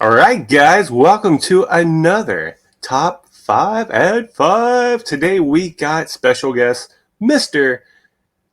All right, guys, welcome to another Top 5 at 5. Today we got special guest, Mr.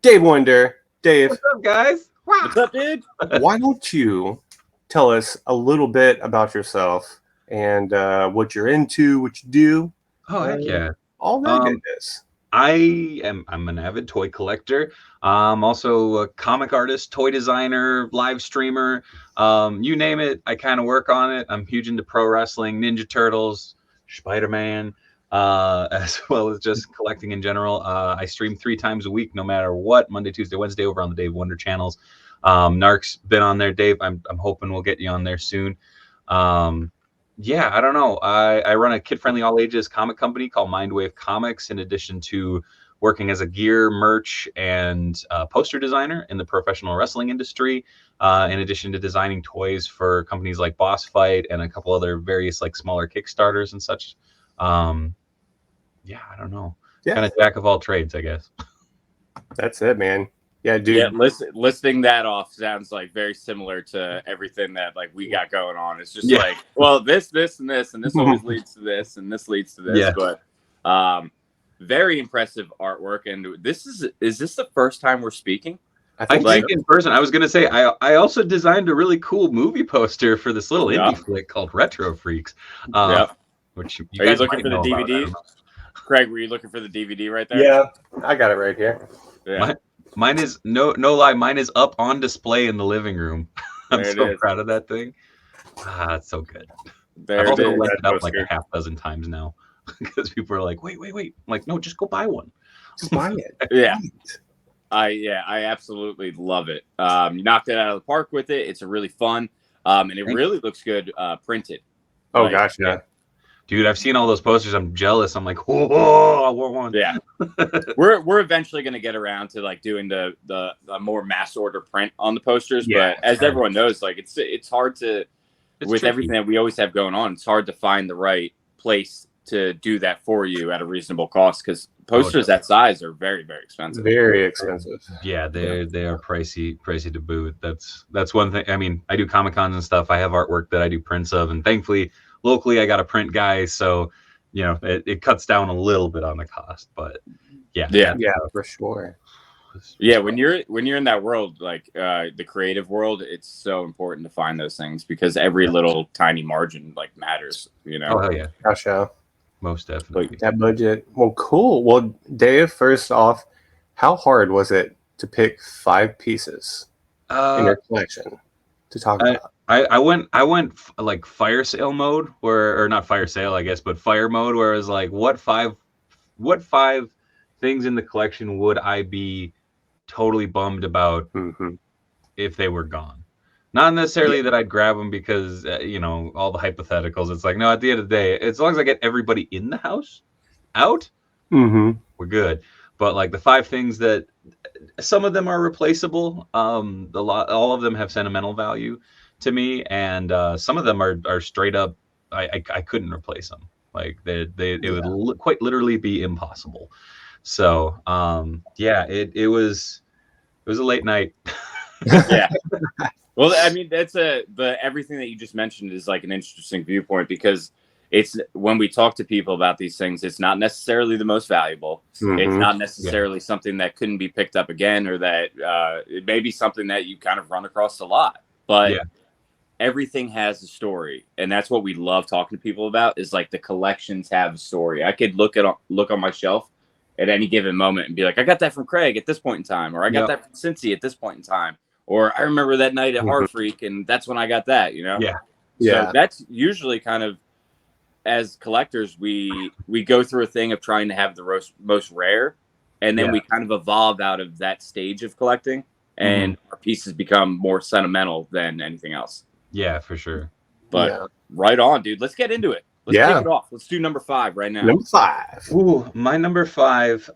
Dave Wonder. Dave, What's up, guys? What's up, dude? why don't you tell us a little bit about yourself and what you're into, what you do, Oh, heck yeah. all that goodness. I'm an avid toy collector. Also a comic artist, toy designer, live streamer. You name it, I kind of work on it. I'm huge into pro wrestling, Ninja Turtles, Spider-Man, as well as just collecting in general. I stream 3 times a week, no matter what, Monday, Tuesday, Wednesday, over on the Dave Wonder channels. Narc's been on there, Dave. I'm hoping we'll get you on there soon. Yeah, I don't know. I run a kid-friendly all-ages comic company called Mindwave Comics, in addition to working as a gear, merch, and poster designer in the professional wrestling industry, in addition to designing toys for companies like Boss Fight and a couple other various like smaller Kickstarters and such. Yeah, I don't know. Yeah. Kind of jack of all trades, I guess. That's it, man. Yeah, dude. Yeah, listing that off sounds like very similar to everything that like we got going on. It's just like, well, this, and this always leads to this, and this leads to this. Yeah. But very impressive artwork. And is this the first time we're speaking? I think in person. I was gonna say I also designed a really cool movie poster for this little indie flick called Retro Freaks. Which you Are you guys looking for the might know about. DVD? Craig, were you looking for the DVD right there? Yeah, I got it right here. Yeah. Mine is no lie. Mine is up on display in the living room. I'm There it so is. proud of that thing. It's so good. There I've it also is. left it up That like a poster. half dozen times now because people are like, wait. I'm like, no, just go buy one. Just buy it. Yeah. I absolutely love it. You knocked it out of the park with it. It's a really fun, and it really looks good printed. Oh, Like, gosh, yeah. Dude, I've seen all those posters. I'm jealous. I'm like, whoa, I want one. Yeah. We're eventually going to get around to like doing the more mass order print on the posters, Yeah. but as everyone knows, like it's hard to with tricky. everything that we always have going on. It's hard to find the right place to do that for you at a reasonable cost, because posters that size are very, very expensive. Very expensive. Yeah, they are pricey to boot. That's one thing. I mean, I do Comic Cons and stuff. I have artwork that I do prints of, and thankfully locally I got a print guy, so you know it cuts down a little bit on the cost. But yeah, for sure. Yeah, when you're in that world, like the creative world, it's so important to find those things, because every little tiny margin like matters, you know. Oh hell yeah, Gosh, yeah. most definitely. That budget. Well, cool. Well, Dave, first off, how hard was it to pick 5 pieces in your collection to talk about? I went like fire sale mode, or not fire sale, I guess, but fire mode, where it was like, what five things in the collection would I be totally bummed about if they were gone? Not necessarily that I'd grab them because all the hypotheticals. It's like, no, at the end of the day, as long as I get everybody in the house out, we're good. But like the 5 things that some of them are replaceable, all of them have sentimental value to me, and some of them are straight up. I couldn't replace them. Like it would quite literally be impossible. So it was a late night. Yeah. Well, I mean, that's everything that you just mentioned is like an interesting viewpoint, because it's when we talk to people about these things, it's not necessarily the most valuable. It's not necessarily something that couldn't be picked up again, or that it may be something that you kind of run across a lot. But everything has a story, and that's what we love talking to people about. Is like the collections have a story. I could look on my shelf at any given moment and be like, I got that from Craig at this point in time, or I got that from Cincy at this point in time, or I remember that night at Heart Freak, and that's when I got that. You know, So that's usually kind of, as collectors, we go through a thing of trying to have the most rare, and then we kind of evolve out of that stage of collecting, and our pieces become more sentimental than anything else. Yeah, for sure. But right on, dude. Let's get into it. Let's kick it off. Let's do number 5 right now. Number 5. Ooh, my number 5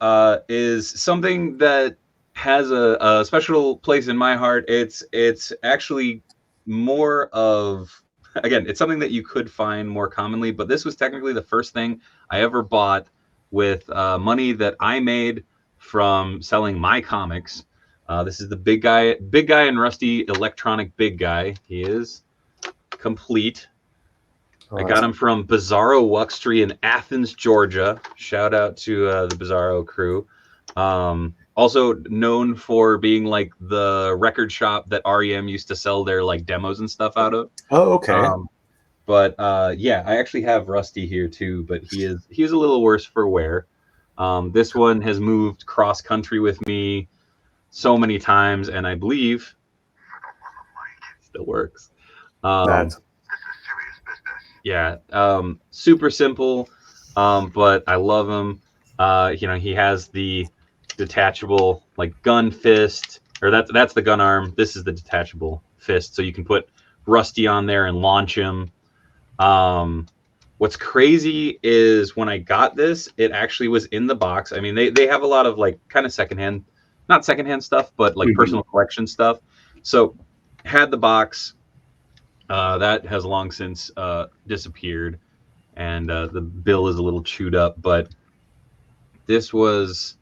is something that has a special place in my heart. It's actually more of, again, it's something that you could find more commonly, but this was technically the first thing I ever bought with money that I made from selling my comics. This is the big guy and rusty electronic big guy. He is complete. I got him from Bizarro Wuxtree in Athens, Georgia. Shout out to the Bizarro crew. Also known for being like the record shop that REM used to sell their like demos and stuff out of. Oh, okay. But yeah, I actually have Rusty here too, but he is a little worse for wear. This one has moved cross country with me so many times, and I believe it still works. Yeah, super simple, but I love him. He has the detachable like gun fist, or that's the gun arm. This is the detachable fist, so you can put Rusty on there and launch him. What's crazy is when I got this, it actually was in the box. I mean, they have a lot of like kind of not secondhand stuff, but like personal collection stuff. So had the box. That has long since disappeared, and the bill is a little chewed up. But this was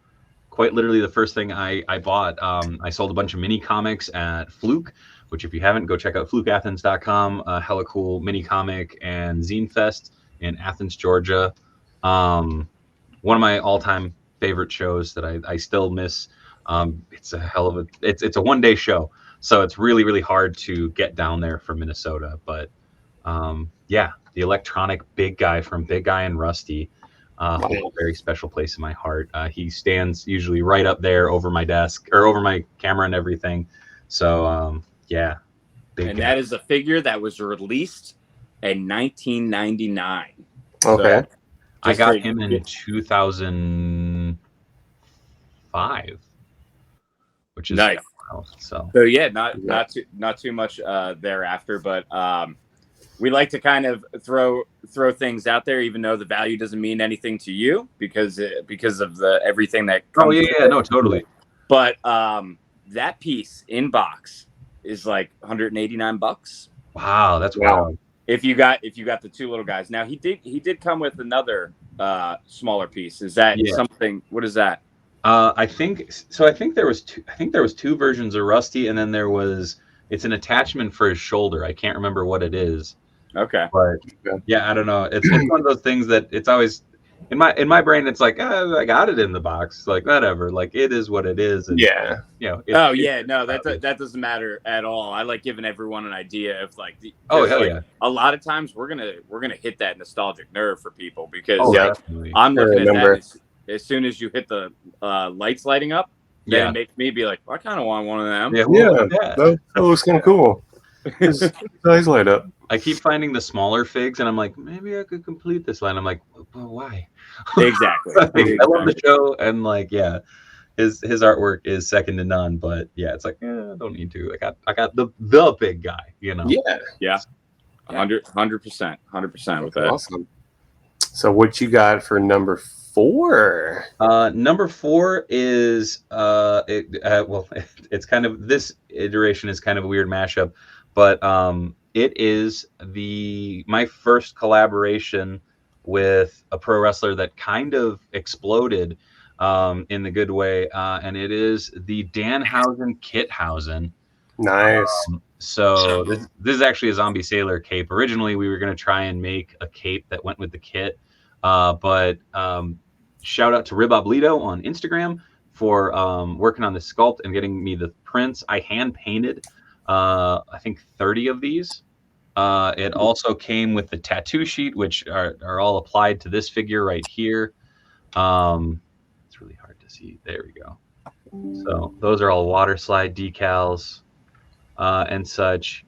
quite literally the first thing I bought. I sold a bunch of mini comics at Fluke, which if you haven't, go check out flukeathens.com. Hella cool mini comic and zine fest in Athens, Georgia. One of my all-time favorite shows that I still miss. It's a hell of it's a one-day show. So it's really, really hard to get down there from Minnesota. But yeah, the electronic big guy from Big Guy and Rusty holds a very special place in my heart. He stands usually right up there over my desk or over my camera and everything. So yeah. And that is a figure that was released in 1999. Okay. So, I got him in 2005, which is nice. So yeah, not too much thereafter, but we like to kind of throw things out there, even though the value doesn't mean anything to you because of the everything that comes. No, totally. But that piece in box is like $189. Wow, that's wild. If you got the two little guys. Now he did come with another smaller piece. Is that something? What is that? I think so. I think there was two versions of Rusty, and then it's an attachment for his shoulder. I can't remember what it is. Okay. But yeah, I don't know. It's one of those things that it's always in my brain. It's like I got it in the box. Like whatever. Like it is what it is. And, no, that doesn't matter at all. I like giving everyone an idea of like a lot of times we're gonna hit that nostalgic nerve for people because I'm looking at that. As soon as you hit the lights lighting up, then it makes me be like, I kind of want one of them. That looks kind of cool. His eyes light up. I keep finding the smaller figs, and I'm like, maybe I could complete this line. I'm like, well, why? Exactly. I love the show, and like, his artwork is second to none. But yeah, it's like, I don't need to. I got the big guy, you know. Yeah. 100% with that. Awesome. So what you got for number 4? Number 4 is it's kind of, this iteration is kind of a weird mashup, but it is my first collaboration with a pro wrestler that kind of exploded in the good way, and it is the Danhausen Kithausen. Nice. So this is actually a Zombie Sailor cape. Originally, we were going to try and make a cape that went with the kit, but shout out to Riboblito on Instagram for working on the sculpt and getting me the prints. I hand painted, I think 30 of these. It also came with the tattoo sheet, which are all applied to this figure right here. It's really hard to see. There we go. So those are all water slide decals and such.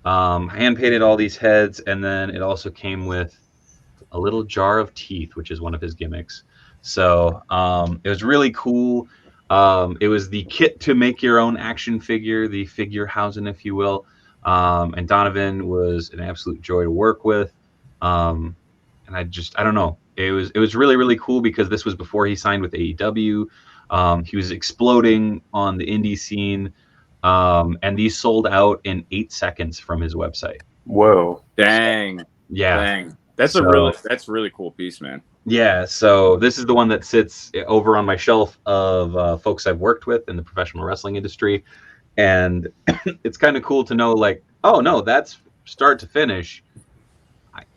Hand painted all these heads, and then it also came with a little jar of teeth, which is one of his gimmicks. So it was really cool. It was the kit to make your own action figure, the Figurehausen, if you will. And Donovan was an absolute joy to work with. And I don't know. It was really, really cool because this was before he signed with AEW. He was exploding on the indie scene. And these sold out in 8 seconds from his website. Whoa. Dang. Yeah. Dang. That's a really cool piece, man. Yeah, so this is the one that sits over on my shelf of folks I've worked with in the professional wrestling industry. And it's kind of cool to know, like, oh, no, that's start to finish.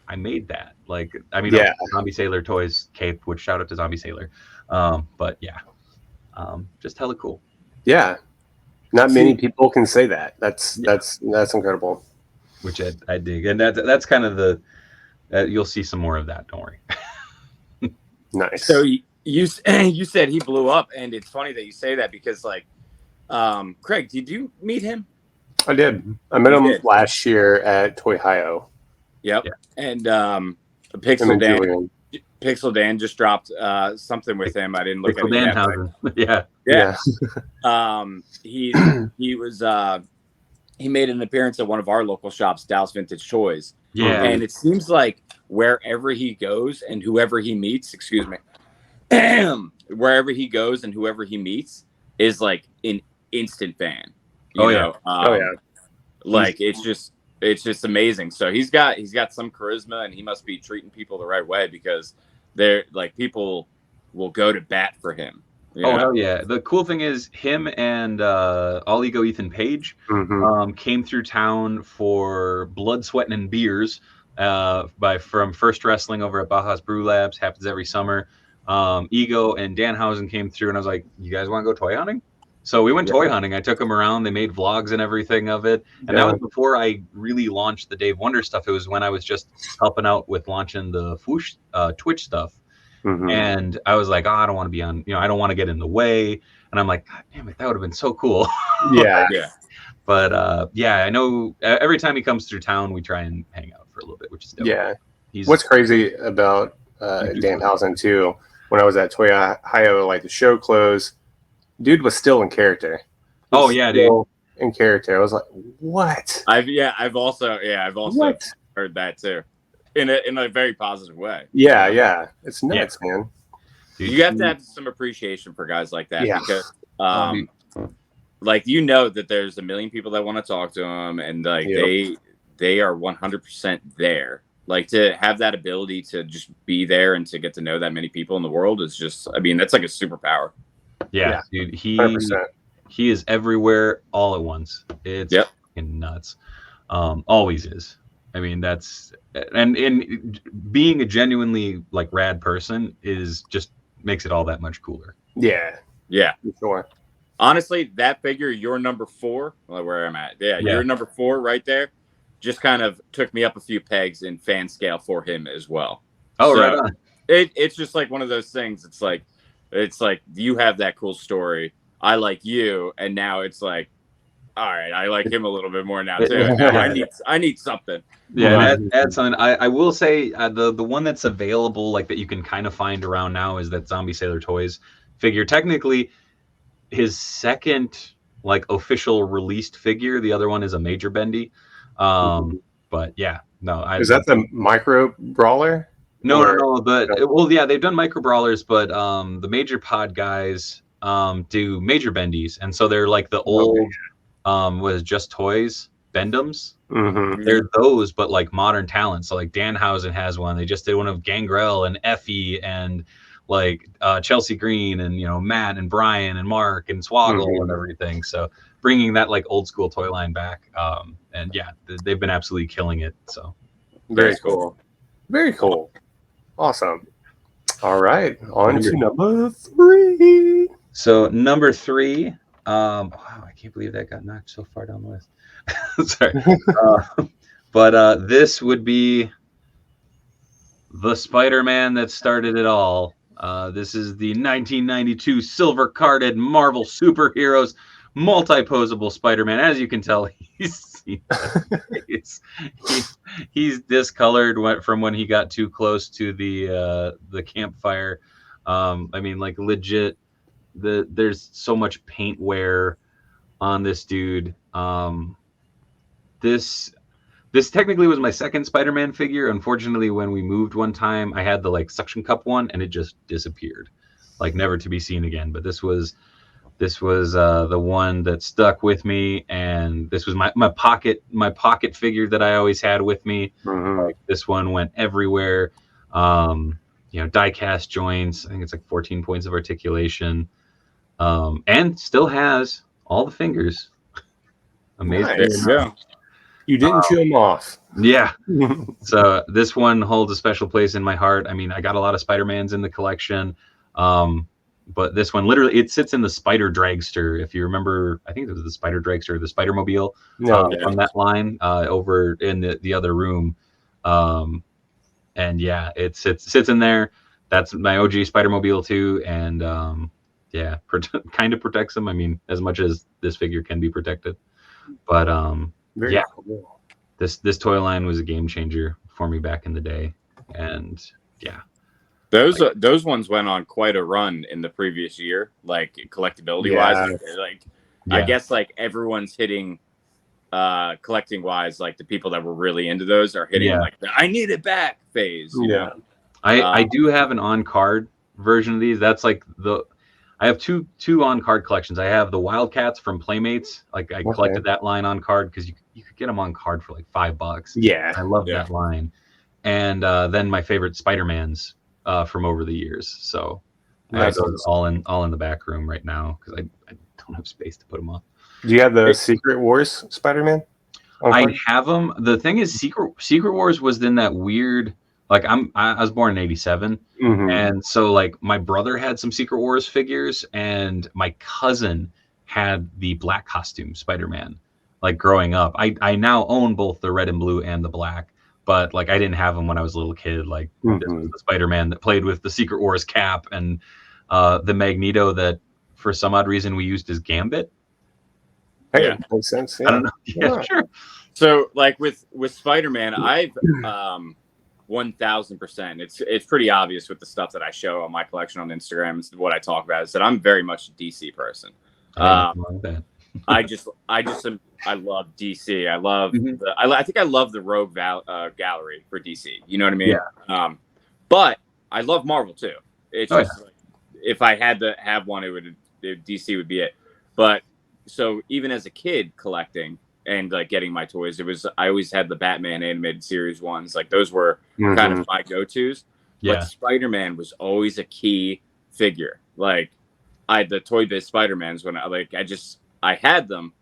I made that. Like, I mean, Yeah. Zombie Sailor Toys cape, which shout out to Zombie Sailor. But yeah, just hella cool. Yeah. Not many people can say that. That's incredible. Which I dig, and that's kind of the you'll see some more of that. Don't worry. Nice. So you said he blew up, and it's funny that you say that because like, Craig, did you meet him? I did. I met him last year at Toy Hio. Yep. Yeah. And Pixel Dan just dropped something with him. I didn't look at it yet. Danhausen. Yeah. He made an appearance at one of our local shops, Dallas Vintage Toys. Yeah. And it seems like wherever he goes and whoever he meets, wherever he goes and whoever he meets is like an instant fan. You know? Like it's just amazing. So he's got some charisma, and he must be treating people the right way because they're like people will go to bat for him. Hell yeah! The cool thing is him and All Ego Ethan Page came through town for Blood, Sweat, and Beers from First Wrestling over at Baja's Brew Labs. Happens every summer. Ego and Danhausen came through, and I was like, "You guys want to go toy hunting?" So we went toy hunting. I took them around. They made vlogs and everything of it. And that was before I really launched the Dave Wonder stuff. It was when I was just helping out with launching the Twitch stuff. And I was like, I don't want to be on, I don't want to get in the way. And I'm like, God damn it, that would have been so cool. Yeah. But I know every time he comes through town, we try and hang out for a little bit, which is dope. Yeah. What's crazy about Danhausen too, when I was at Toy Hio, like the show closed, dude was still in character. Dude. In character. I was like, what? I've also heard that too. In a very positive way. Yeah. It's nuts, man. Dude, you have to have some appreciation for guys like that because like that there's a million people that want to talk to them, and like they are 100% there. Like to have that ability to just be there and to get to know that many people in the world is just, I mean, that's like a superpower. Yeah. Dude, 100%. He is everywhere all at once. It's fucking nuts. Always is. I mean, that's and being a genuinely like rad person is just makes it all that much cooler. Yeah, for sure. Honestly, that figure, your number 4, where I'm at, your number 4 right there, just kind of took me up a few pegs in fan scale for him as well. Oh, so, right on. It's just like one of those things. It's like you have that cool story. I like you, and now it's like, all right, I like him a little bit more now too. Now I need something. Yeah, add something. I will say the one that's available, like that you can kind of find around now, is that Zombie Sailor Toys figure. Technically, his second like official released figure. The other one is a Major Bendy. But yeah, no. Is that the micro brawler? No. But they've done micro brawlers, but the Major Pod guys do Major Bendies, and so they're like the old. Was Just Toys Bendums. They're those, but like modern talent. So like Danhausen has one. They just did one of Gangrel and Effie and like Chelsea Green and Matt and Brian and Mark and Swoggle and everything. So bringing that like old school toy line back. And yeah, they've been absolutely killing it. So very cool. Very cool. Awesome. All right, on to number 3. So number 3. Wow, I can't believe that got knocked so far down the list. Sorry. But this would be the Spider-Man that started it all. This is the 1992 silver-carded Marvel Superheroes multi-posable Spider-Man. As you can tell, he's discolored from when he got too close to the campfire. I mean, like legit. There's so much paint wear on this dude. This technically was my second Spider-Man figure. Unfortunately, when we moved one time, I had the like suction cup one, and it just disappeared, like never to be seen again. But this was the one that stuck with me, and this was my pocket figure that I always had with me. Like, this one went everywhere. Die cast joints. I think it's like 14 points of articulation. And still has all the fingers. Amazing. Nice. Yeah. You didn't chew them off. Yeah. So this one holds a special place in my heart. I mean, I got a lot of Spider-Mans in the collection. But this one literally, it sits in the Spider Dragster. If you remember, I think it was the Spider Dragster, the Spider-Mobile from that line over in the other room. And yeah, it sits in there. That's my OG Spider-Mobile too. And yeah, kind of protects them. I mean, as much as this figure can be protected. But Very cool. This toy line was a game changer for me back in the day. And yeah. Those ones went on quite a run in the previous year, like collectability wise. I guess like everyone's hitting collecting wise, like the people that were really into those are hitting like the I need it back phase. You know? I do have an on card version of these. That's like I have two on card collections. I have the Wildcats from Playmates. Like I collected that line on card because you could get them on card for like $5. Yeah, I love that line. And then my favorite Spider-Mans from over the years. So I have those all in the back room right now because I don't have space to put them on. Do you have the Secret Wars Spider-Man? I have them. The thing is, Secret Wars was in that weird. Like I was born in '87, and so like my brother had some Secret Wars figures, and my cousin had the black costume Spider-Man. Like growing up, I now own both the red and blue and the black, but like I didn't have them when I was a little kid. Like this was the Spider-Man that played with the Secret Wars cap and the Magneto that for some odd reason we used as Gambit. Hey, makes sense. Yeah. I don't know. Yeah, sure. So like with Spider-Man, I've 1000%. It's pretty obvious with the stuff that I show on my collection on Instagram. Is what I talk about is that I'm very much a DC person. I love DC. I love I think I love the Rogue Gallery for DC. You know what I mean? Yeah. But I love Marvel too. It's just like, if I had to have one, DC would be it. But so even as a kid collecting and like getting my toys, I always had the Batman animated series ones. Like those were kind of my go-tos. Yeah. But Spider-Man was always a key figure. Like the Toy Biz Spider-Mans when I had them.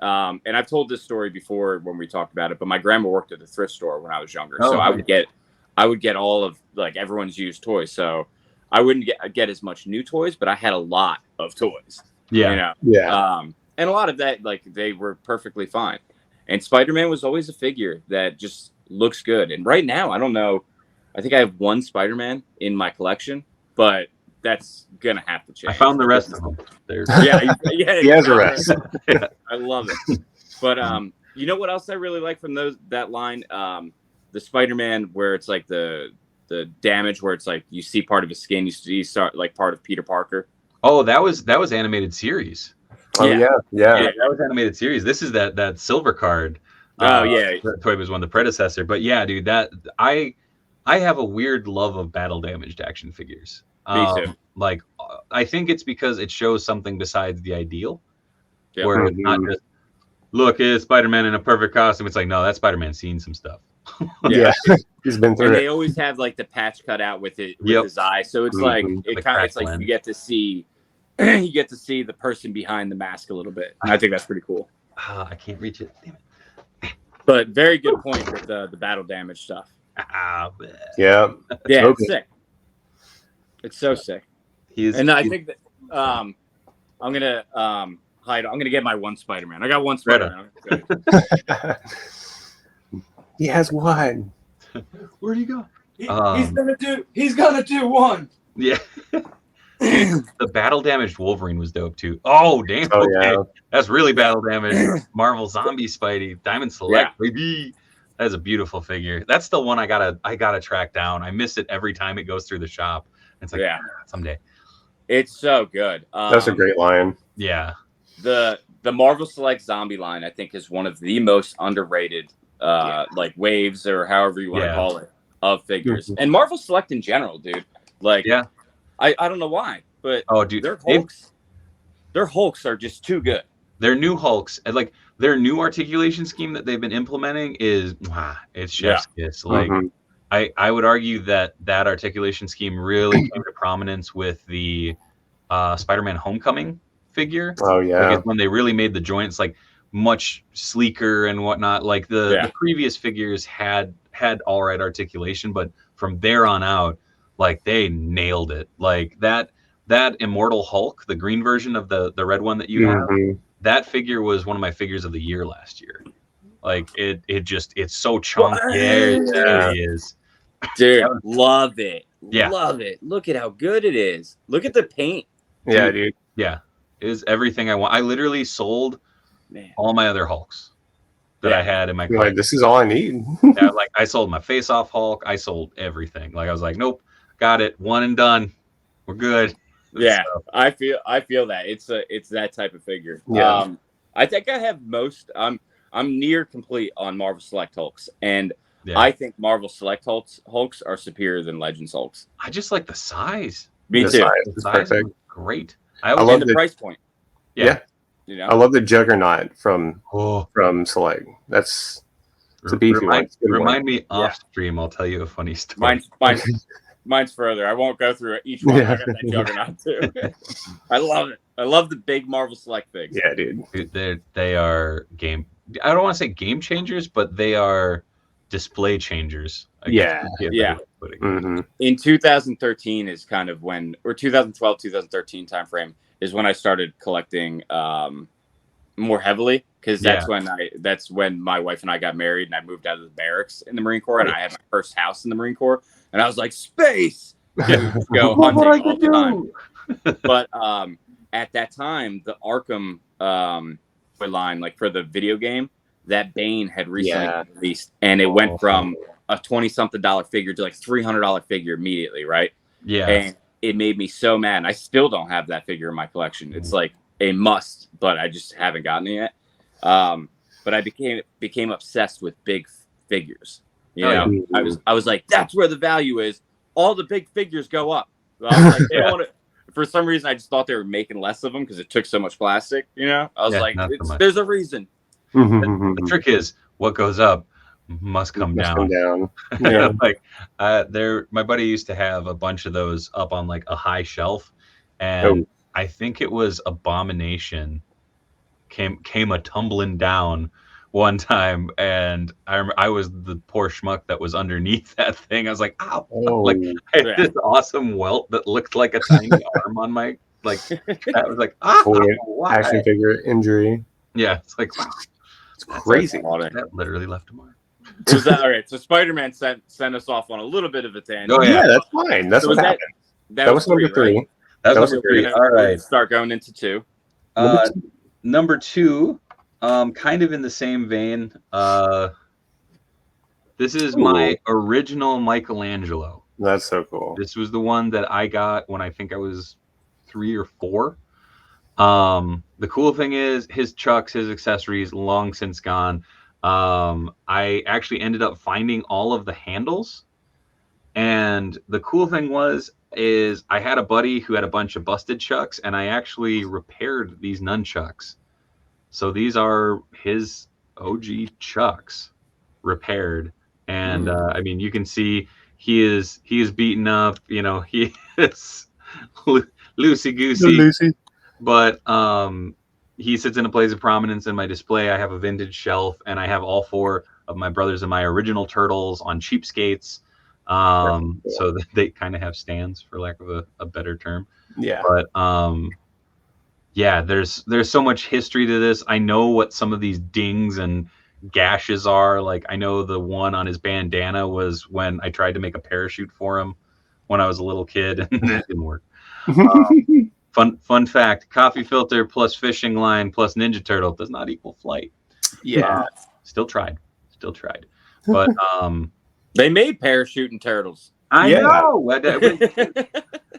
And I've told this story before when we talked about it, but my grandma worked at a thrift store when I was younger. So I would get all of like everyone's used toys. So I wouldn't get as much new toys, but I had a lot of toys. Yeah. You know? Yeah. And a lot of that, like, they were perfectly fine. And Spider-Man was always a figure that just looks good. And right now, I don't know. I think I have one Spider-Man in my collection, but that's going to have to change. I found the rest of them. He has the rest. I love it. But you know what else I really like from that line? The Spider-Man where it's like the damage where it's like you see part of his skin, you see like part of Peter Parker. Oh, that was animated series. Oh yeah, that was animated series. This is that silver card. Toy was one of the predecessor. But yeah, dude, that I have a weird love of battle damaged action figures. Me too. Like I think it's because it shows something besides the ideal, where it's not just look, it's Spider-Man in a perfect costume. It's like no, that Spider-Man's seen some stuff. He's been through and it. They always have like the patch cut out with his eye, so it's like it's like you get to see the person behind the mask a little bit. I think that's pretty cool. I can't reach it. Damn it. But very good point with the battle damage stuff. Yeah, it's sick. It's so sick. I think that I'm gonna hide. I'm gonna get my one Spider-Man. I got one Spider-Man. He has one. Where'd he go? He's gonna do one. Yeah. The battle damaged Wolverine was dope too. Oh damn! Okay. That's really battle damaged. Marvel Zombie Spidey Diamond Select baby. That is a beautiful figure. That's the one I gotta track down. I miss it every time it goes through the shop. It's like someday. It's so good. That's a great line. Yeah. The Marvel Select Zombie line I think is one of the most underrated like waves or however you want to call it of figures. And Marvel Select in general, dude. Like I don't know why, but their Hulks are just too good. Their new Hulks, and like their new articulation scheme that they've been implementing is it's chef's kiss. Like I would argue that articulation scheme really came to prominence with the Spider-Man Homecoming figure. Oh yeah, like when they really made the joints. Like much sleeker and whatnot. Like the previous figures had all right articulation, but from there on out, like they nailed it. Like that Immortal Hulk, the green version of the red one that you have, that figure was one of my figures of the year last year. Like it's so chunky. Yeah, it is. Dude, love it. Yeah. Love it. Look at how good it is. Look at the paint. Yeah, dude. Yeah. It is everything I want. I literally sold all my other Hulks that I had in my collection. Like, this is all I need. Yeah, like I sold my Face Off Hulk. I sold everything. Like I was like, nope, got it. One and done. We're good. Yeah, so. I feel that. It's that type of figure. Yeah. I think I have most I'm near complete on Marvel Select Hulks, and I think Marvel Select Hulks are superior than Legends Hulks. I just like the size. Me too. The size is great. I love the price point. Yeah. You know? I love the Juggernaut from Select. That's a beefy one. Remind me off stream. I'll tell you a funny story. Mine's further. I won't go through each one. I got that Juggernaut too. I love it. I love the big Marvel Select figs. Yeah, dude. They are game. I don't want to say game changers, but they are display changers. Yeah. In 2013 is kind of when, or 2012, 2013 timeframe is when I started collecting more heavily, because that's when my wife and I got married and I moved out of the barracks in the Marine Corps, and I had my first house in the Marine Corps, and I was like, space, go hunting all the time. But at that time, the Arkham line, like for the video game, that Bane had recently released, and it went from a $20-something figure to like $300 figure immediately, right? Yeah. And it made me so mad. And I still don't have that figure in my collection. It's like a must, but I just haven't gotten it yet. But I became obsessed with big figures. You know, I was like, that's where the value is. All the big figures go up. I was like, they don't want to. For some reason, I just thought they were making less of them because it took so much plastic. You know, I was like, there's a reason. The trick is, what goes up must come down. Yeah. Like my buddy used to have a bunch of those up on like a high shelf, and I think it was Abomination came a tumbling down one time, and I remember I was the poor schmuck that was underneath that thing. I was like, ow! Like I had this awesome welt that looked like a tiny arm on my like. I was like, action figure injury. Yeah, it's like wow. It's crazy. That literally left a mark. Was that all right? So Spider-Man sent us off on a little bit of a tangent. Oh yeah, that's fine. That's what happened. That was number 3. Right? That was number 3. All right, start going into 2. Number 2, kind of in the same vein. This is my original Michelangelo. That's so cool. This was the one that I got when I think I was 3 or 4. The cool thing is his chucks, his accessories, long since gone. I actually ended up finding all of the handles, and the cool thing is I had a buddy who had a bunch of busted chucks, and I actually repaired these nunchucks. So these are his OG chucks repaired, and I mean, you can see he is beaten up. You know, he is loosey goosey. But he sits in a place of prominence in my display. I have a vintage shelf, and I have all 4 of my brothers and my original turtles on cheapskates. So that they kind of have stands, for lack of a better term. Yeah. But there's so much history to this. I know what some of these dings and gashes are. Like I know the one on his bandana was when I tried to make a parachute for him when I was a little kid, and it didn't work. Fun fact: coffee filter plus fishing line plus Ninja Turtle does not equal flight. Yeah, still tried, but they made parachute and turtles. I know. We didn't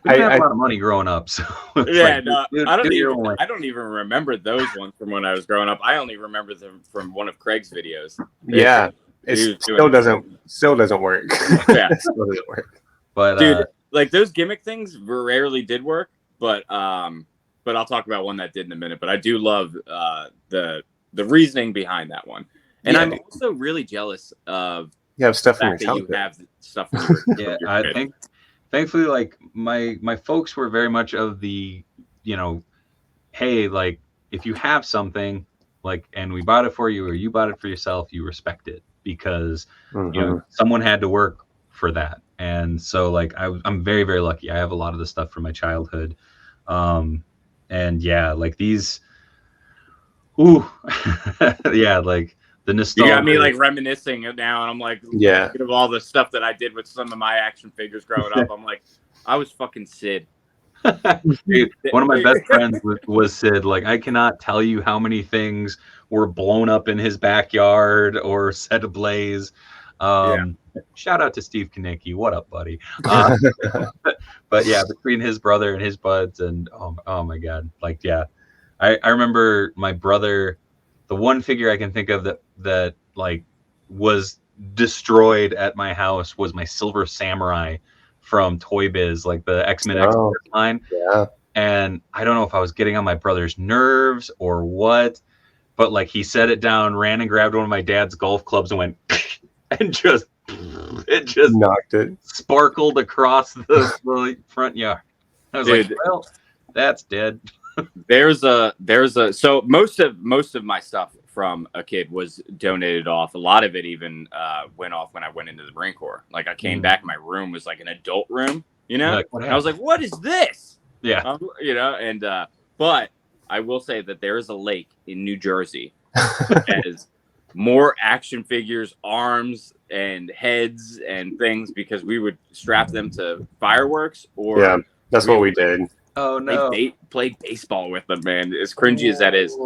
have a lot of money growing up, so I don't even remember those ones from when I was growing up. I only remember them from one of Craig's videos. It still doesn't work. Yeah, still doesn't work. But dude, like those gimmick things rarely did work. But I'll talk about one that did in a minute. But I do love the reasoning behind that one, and I'm also really jealous of you have stuff from your childhood. You have stuff from your I think, thankfully, like my folks were very much of the, you know, hey, like if you have something, like, and we bought it for you, or you bought it for yourself, you respect it because someone had to work for that. And so like I'm very, very lucky. I have a lot of the stuff from my childhood. And yeah, like these, ooh, yeah, like the nostalgia. You got me like reminiscing now, and I'm like, thinking of all the stuff that I did with some of my action figures growing up. I'm like, I was fucking Sid. Dude, one of my best friends was Sid. Like, I cannot tell you how many things were blown up in his backyard or set ablaze. Shout out to Steve Kanicki. What up, buddy? But yeah, between his brother and his buds, and oh my god, like yeah, I remember my brother. The one figure I can think of that like was destroyed at my house was my Silver Samurai from Toy Biz, like the X-Men line. Yeah. And I don't know if I was getting on my brother's nerves or what, but like he set it down, ran and grabbed one of my dad's golf clubs and went and just knocked it, sparkled across the front yard. I was like, well, that's dead. There's a so most of my stuff from a kid was donated off. A lot of it even went off when I went into the Marine Corps. Like I came back, my room was like an adult room, you know. Like, and I was like, "What is this?" Yeah, you know. And but I will say that there is a lake in New Jersey that has more action figures, arms, and heads and things because we would strap them to fireworks or that's what we did. Oh no! Played baseball with them, man. As cringy as that is,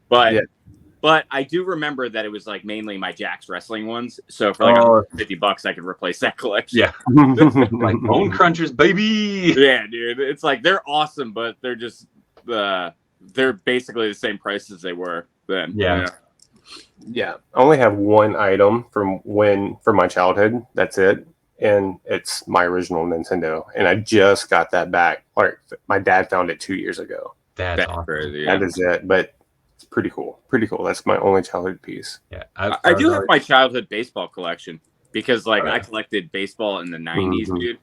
but I do remember that it was like mainly my Jack's wrestling ones. So for like $50, I could replace that collection. Yeah, like Bone Crunchers, baby. Yeah, dude. It's like they're awesome, but they're just they're basically the same price as they were then. Yeah. Yeah, I only have one item from my childhood. That's it. And it's my original Nintendo, and I just got that back. Like my dad found it 2 years ago. That's awesome. Crazy, That is it, but it's pretty cool. Pretty cool. That's my only childhood piece. Yeah, I do have my childhood baseball collection because, like, I collected baseball in the '90s, dude,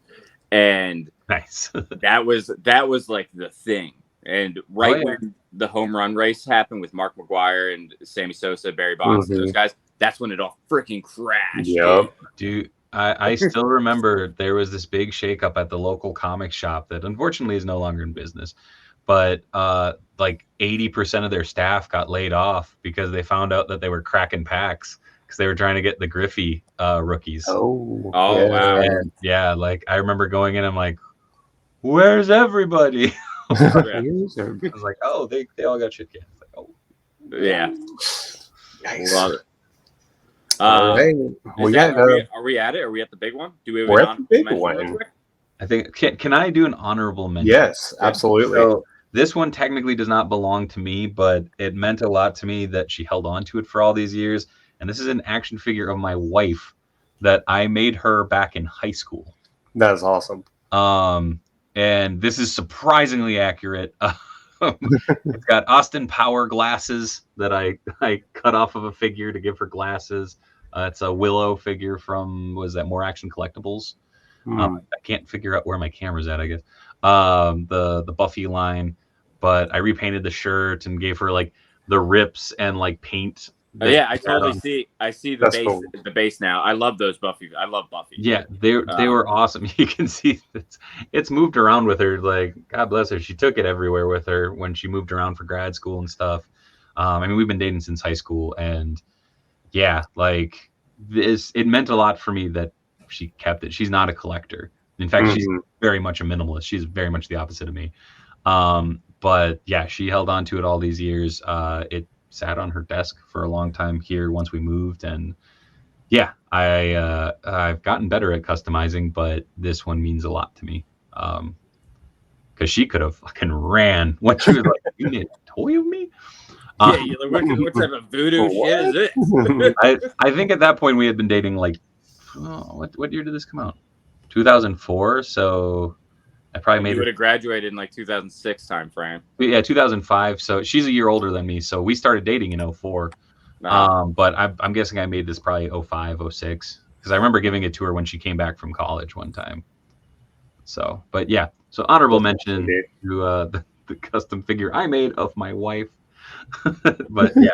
and nice. that was like the thing. And when the home run race happened with Mark McGwire and Sammy Sosa, Barry Bonds, and those guys, that's when it all freaking crashed. Yep, dude. I still remember there was this big shakeup at the local comic shop that unfortunately is no longer in business. But like 80% of their staff got laid off because they found out that they were cracking packs because they were trying to get the Griffey rookies. Oh, wow. And yeah, like I remember going in, I'm like, where's everybody? I was like, oh, they all got shit canned. Like, oh. Yeah. Nice. Love it. All right. Are we at it? Are we at the big one? We're at the big one. I think can I do an honorable mention? Yes, absolutely. So this one technically does not belong to me, but it meant a lot to me that she held on to it for all these years. And this is an action figure of my wife that I made her back in high school. That is awesome. And this is surprisingly accurate. It's got Austin Power glasses that I cut off of a figure to give her glasses. It's a Willow figure from, was that More Action Collectibles? I can't figure out where my camera's at, I guess. The Buffy line, but I repainted the shirt and gave her like the rips and like paint. I totally see. I see the base. Cool. The base now. I love those Buffy. I love Buffy. Yeah, they were awesome. You can see it's moved around with her. Like, God bless her. She took it everywhere with her when she moved around for grad school and stuff. I mean, we've been dating since high school, and yeah, like it meant a lot for me that she kept it. She's not a collector. In fact, she's very much a minimalist. She's very much the opposite of me. But yeah, she held on to it all these years. It sat on her desk for a long time here once we moved, and yeah, I've gotten better at customizing, but this one means a lot to me. Because she could have fucking ran when she was like, "You need a toy of me?" Yeah, you're like, what type of voodoo shit is this? I think at that point we had been dating like, what year did this come out? 2004. So I probably made. You would have graduated in like 2006 time frame. Yeah, 2005. So she's a year older than me. So we started dating in 04. But I'm guessing I made this probably 05, 06 because I remember giving it to her when she came back from college one time. So, but yeah, so honorable mention to the custom figure I made of my wife. But yeah,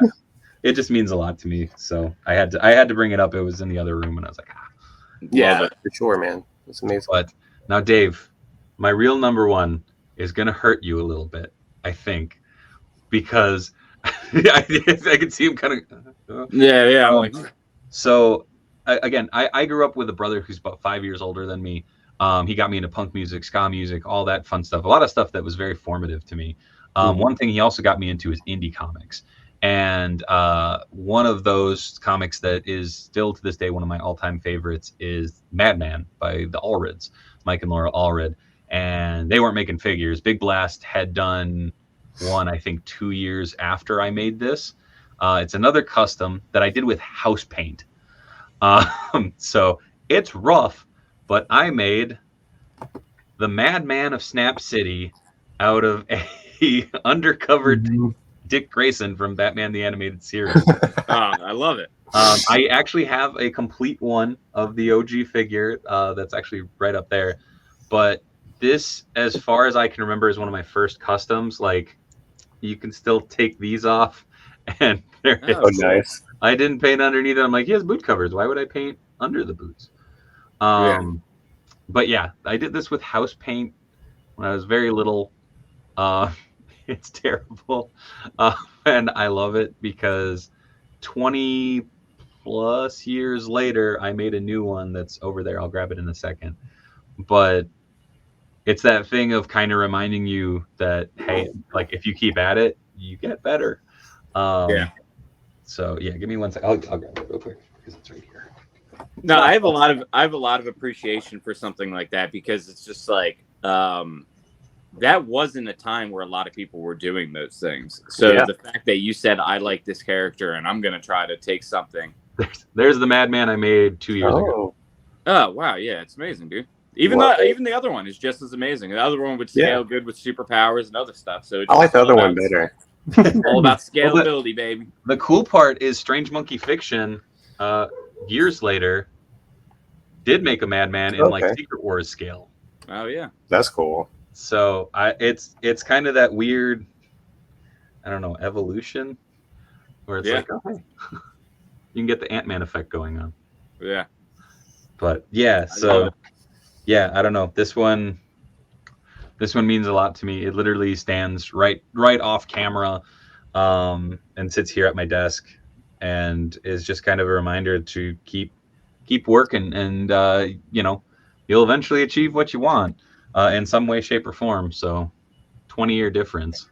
it just means a lot to me. So I had to bring it up. It was in the other room, and I was like, Yeah, for sure, man. It's amazing. But now, Dave, my real number one is gonna hurt you a little bit, I think, because I can see him kind of. Yeah. So again, I grew up with a brother who's about 5 years older than me. He got me into punk music, ska music, all that fun stuff. A lot of stuff that was very formative to me. One thing he also got me into is indie comics. And one of those comics that is still to this day one of my all-time favorites is Madman by the Allreds, Mike and Laura Allred. And they weren't making figures. Big Blast had done one, I think, 2 years after I made this. It's another custom that I did with house paint. So it's rough, but I made the Madman of Snap City out of a undercover Dick Grayson from Batman the Animated Series. I love it. I actually have a complete one of the OG figure that's actually right up there. But this, as far as I can remember, is one of my first customs. Like, you can still take these off, and nice. I didn't paint underneath it. I'm like, he has boot covers. Why would I paint under the boots? But yeah, I did this with house paint when I was very little. It's terrible. And I love it because 20 plus years later, I made a new one that's over there. I'll grab it in a second. But it's that thing of kind of reminding you that, hey, like if you keep at it, you get better. So yeah, give me 1 second. I'll grab it real quick because it's right here. No, I have a lot of appreciation for something like that because it's just like that wasn't a time where a lot of people were doing those things. So the fact that you said I like this character and I'm gonna try to take something. There's the Madman I made 2 years ago. Oh wow, yeah, it's amazing, dude. Even the other one is just as amazing. The other one would scale good with superpowers and other stuff. So I like the other one better. All about scalability, baby. The cool part is Strange Monkey Fiction, years later, did make a Madman in like Secret Wars scale. Oh yeah, that's cool. So it's kind of that weird, I don't know, evolution, where it's like, okay, you can get the Ant-Man effect going on. Yeah. But yeah, so yeah, I don't know. This one means a lot to me. It literally stands right off camera, and sits here at my desk, and is just kind of a reminder to keep working, and you'll eventually achieve what you want, in some way, shape, or form. So, 20-year difference.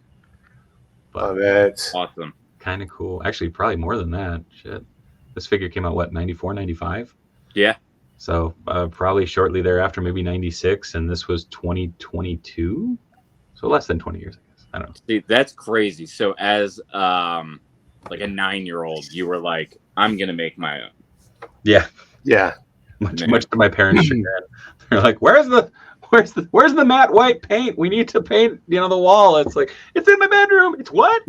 But that's awesome. Kind of cool. Actually, probably more than that. Shit, this figure came out what, 94, 95? Yeah. So probably shortly thereafter, maybe 96, and this was 2022, so less than 20 years, I guess. I don't know. See, that's crazy. So as like a 9-year-old, you were like, "I'm gonna make my own." Yeah. Much to my parents' chagrin. They're like, "Where's the matte white paint? We need to paint, the wall." It's like, it's in my bedroom. It's what?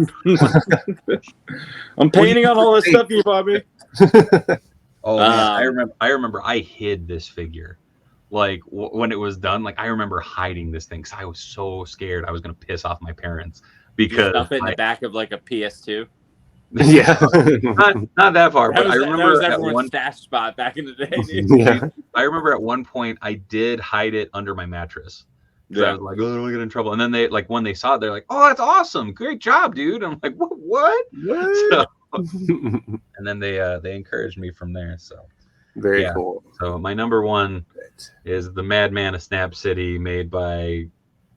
I'm painting on all this stuff you bought me. Oh man, I remember I hid this figure, like when it was done. Like I remember hiding this thing because I was so scared I was gonna piss off my parents because stuff it in the back of like a PS2. Yeah, not that far, but I remember that was everyone's stash spot back in the day. I remember at one point I did hide it under my mattress. I was like, "Oh, don't get in trouble." And then they, like, when they saw it, they're like, "Oh, that's awesome! Great job, dude!" And I'm like, "What?" So, and then they encouraged me from there. So very cool. So my number one is the Madman of Snap City, made by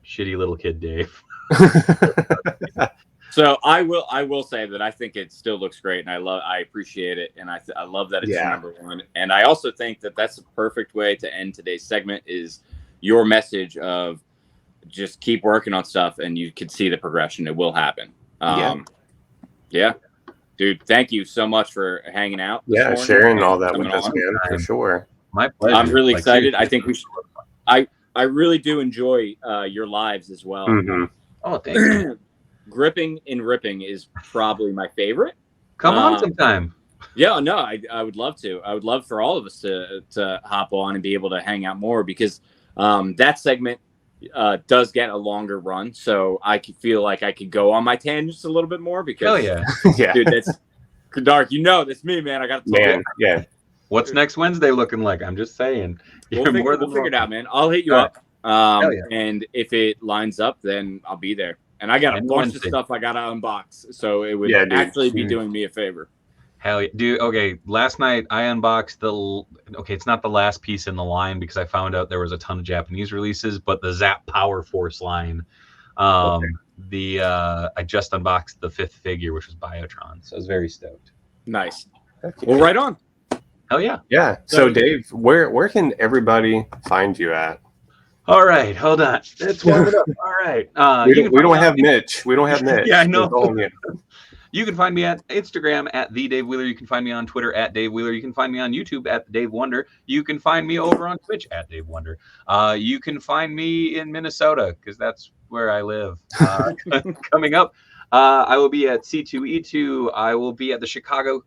shitty little kid Dave. So I will say that I think it still looks great, and I appreciate it, and I love that it's your number one. And I also think that that's a perfect way to end today's segment, is your message of just keep working on stuff, and you can see the progression. It will happen. Dude, thank you so much for hanging out. Yeah, sharing all that with us, man, for sure. My pleasure. I'm really excited. I think we should. I really do enjoy your lives as well. Mm-hmm. Oh, thank you. Gripping and ripping is probably my favorite. Come on sometime. Yeah, no, I would love to. I would love for all of us to hop on and be able to hang out more, because that segment does get a longer run, so I could feel like I could go on my tangents a little bit more, because yeah. dude, that's Dark, you know that's me, man. I got to tell Man, you. yeah. What's next Wednesday looking like? I'm just saying. You're more than We'll figure it out, welcome. man. I'll hit you All up. Hell yeah. And if it lines up, then I'll be there. And I got a Any bunch Wednesday. of stuff I got to unbox, so it would Yeah, dude. actually be doing me a favor. Hell yeah. Dude, okay, last night I unboxed it's not the last piece in the line because I found out there was a ton of Japanese releases, but the Zap Power Force line. I just unboxed the 5th figure, which was Biotron, so I was very stoked. Nice. Okay. Well, right on. Hell yeah. Yeah. So Dave, where can everybody find you at? All right, hold on. Let's warm it up. All right. We don't have Mitch. We don't have Mitch. Yeah, I know. It's all me. You can find me at Instagram at the Dave Wheeler. You can find me on Twitter at Dave Wheeler. You can find me on YouTube at Dave Wonder. You can find me over on Twitch at Dave Wonder. You can find me in Minnesota because that's where I live. Coming up, I will be at C2E2. I will be at the Chicago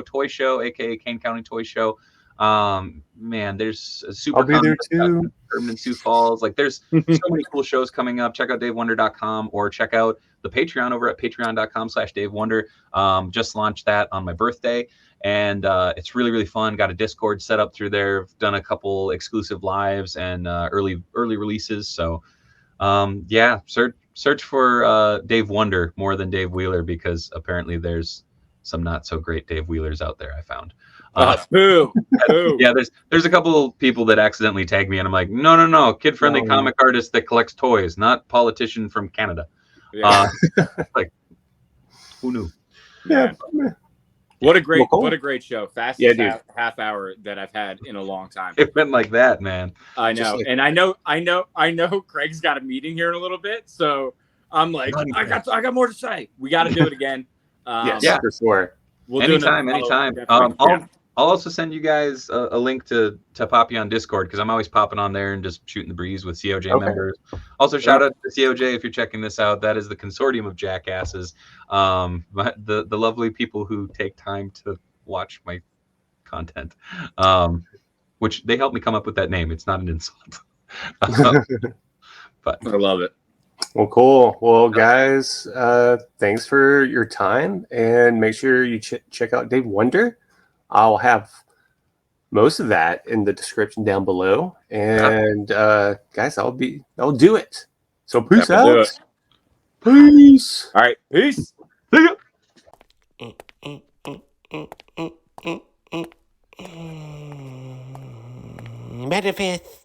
Toy Show, aka Kane County Toy Show. Man, there's a super. I'll be there too. Urban Sioux Falls. Like, there's so many cool shows coming up. Check out DaveWonder.com or check out the Patreon over at patreon.com/DaveWonder. Just launched that on my birthday, and it's really, really fun. Got a Discord set up through there. Done a couple exclusive lives and early releases. So, yeah, search for Dave Wonder more than Dave Wheeler because apparently there's some not so great Dave Wheelers out there. I found. Boo. Yeah, there's a couple people that accidentally tag me, and I'm like, no, kid-friendly comic artist that collects toys, not politician from Canada. Yeah. Like, who knew? Yeah. What a great show. Fastest dude. half hour that I've had in a long time. It went like that, man. I know. And I know Craig's got a meeting here in a little bit, so I'm like, I got more to say. We got to do it again. Yes, yeah, for sure. We'll anytime. I'll also send you guys a link to pop you on Discord because I'm always popping on there and just shooting the breeze with COJ members. Also, shout out to COJ if you're checking this out. That is the consortium of jackasses, the lovely people who take time to watch my content, which they helped me come up with that name. It's not an insult, but I love it. Well, cool. Well, guys, thanks for your time, and make sure you check out Dave Wonder. I'll have most of that in the description down below. And guys, I'll do it. So peace out. Peace. All right. Peace. see ya. Manifest.